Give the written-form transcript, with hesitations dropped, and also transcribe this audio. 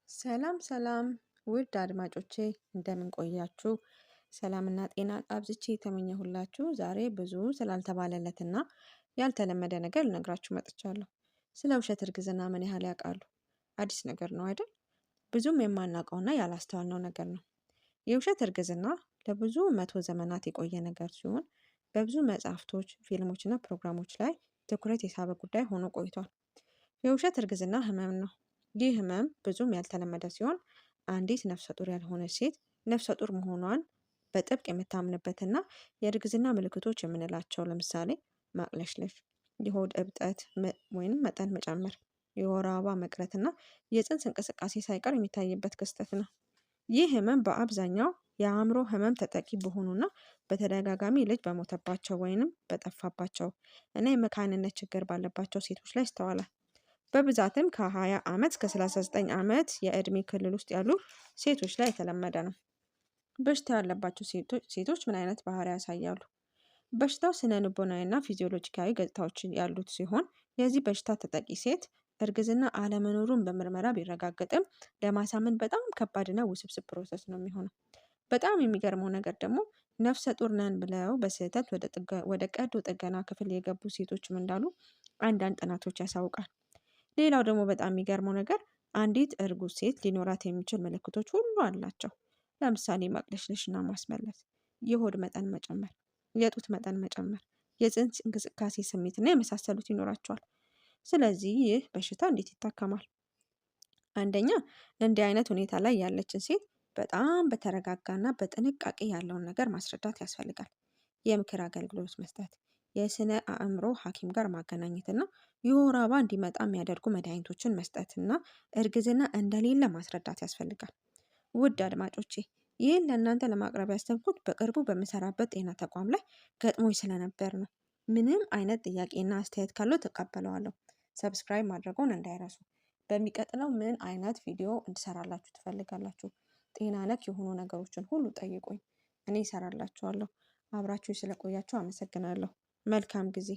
ሰላም ሰላም ውድ አድማጮቼ እንደምን ቆያችሁ? ሰላምና ጤና አብዝቼ የተመኘሁላችሁ ዛሬ ብዙ ስላልተባለለትና ያልተለመደ ነገር ልነግራችሁ መጥቻለሁ። ስለ ውሸት እርግዝና ምን ያህል ያውቃሉ? አዲስ ነገር ነው አይደል? ብዙም የማናውቀውና ያላስተዋልነው ነገር ነው። የውሸት እርግዝና ለብዙ መቶ ዘመናት የቆየ ነገር ሲሆን በብዙ መጽሐፍቶች፣ ፊልሞችና ፕሮግራሞች ላይ ትኩረት የሳበ ጉዳይ ሆኖ ቆይቷል። የውሸት እርግዝና ህመም ነው። ይህ ህመም ብዙም ያልተለመደ ሲሆን አንዲት ነፍሰ ጡር ያልሆነች ሴት ነፍሰ ጡር መሆኗን በጥብቅ የምታምንበትና የእርግዝና ምልክቶች የምንላቸው ለምሳሌ ማቅለሽለሽ፣ የሆድ እብጠት ወይም መጠን መጨመር፣ የወር አበባ መቅረትና የፅንስ እንቅስቃሴ ሳይቀር የሚታይበት ክስተት ነው። ይህ ህመም በአብዛኛው የአእምሮ ህመም ተጠቂ በሆኑና በተደጋጋሚ ልጅ በሞተባቸው ወይንም በጠፋባቸው እና የመካንነት ችግር ባለባቸው ሴቶች ላይ ይስተዋላል። በብዛትም ከ20 ዓመት እስከ 39 ዓመት የዕድሜ ክልል ውስጥ ያሉ ሴቶች ላይ የተለመደ ነው። በሽታው ያለባቸው ሴቶች ምን አይነት ባህሪ ያሳያሉ? በሽታው ስነ ልቦናዊና ፊዚዮሎጂካዊ ገጽታዎች ያሉት ሲሆን የዚህ በሽታ ተጠቂ ሴት እርግዝና አለመኖሩን በምርመራ ቢረጋገጥም ለማሳመን በጣም ከባድና ውስብስብ ፕሮሰስ ነው የሚሆነው። በጣም የሚገርመው ነገር ደግሞ ነፍሰ ጡር ነን ብለው በስህተት ወደ ቀዶ ጥገና ክፍል የገቡ ሴቶችም እንዳሉ አንዳንድ ጥናቶች ያሳውቃል። ሌላው ደግሞ በጣም የሚገርመው ነገር አንዲት እርጉዝ ሴት ሊኖራት የሚችል ምልክቶች ሁሉ አላቸው። ለምሳሌ ማቅለሽለሽና ማስመለስ፣ የሆድ መጠን መጨመር፣ የጡት መጠን መጨመር፣ የፅንስ እንቅስቃሴ ስሜትና የመሳሰሉት ይኖራቸዋል። ስለዚህ ይህ በሽታ እንዴት ይታከማል? አንደኛ እንዲህ አይነት ሁኔታ ላይ ያለችን ሴት በጣም በተረጋጋና በጥንቃቄ ያለውን ነገር ማስረዳት ያስፈልጋል። የምክር አገልግሎት መስጠት፣ የስነ አእምሮ ሐኪም ጋር ማገናኘት እና የወር አበባ እንዲመጣ የሚያደርጉ መድኃኒቶችን መስጠት እና እርግዝና እንደሌለ ማስረዳት ያስፈልጋል። ውድ አድማጮቼ ይህን ለእናንተ ለማቅረብ ያሰብኩት በቅርቡ በምሰራበት ጤና ተቋም ላይ ገጥሞኝ ስለነበር ነው። ምንም አይነት ጥያቄና አስተያየት ካለው ተቀበለዋለሁ። ሰብስክራይብ ማድረጉን እንዳይረሱ። በሚቀጥለው ምን አይነት ቪዲዮ እንድሰራላችሁ ትፈልጋላችሁ? ጤና ነክ የሆኑ ነገሮችን ሁሉ ጠይቁኝ፣ እኔ እሰራላችኋለሁ። አብራችሁ ስለቆያችሁ አመሰግናለሁ። መልካም ጊዜ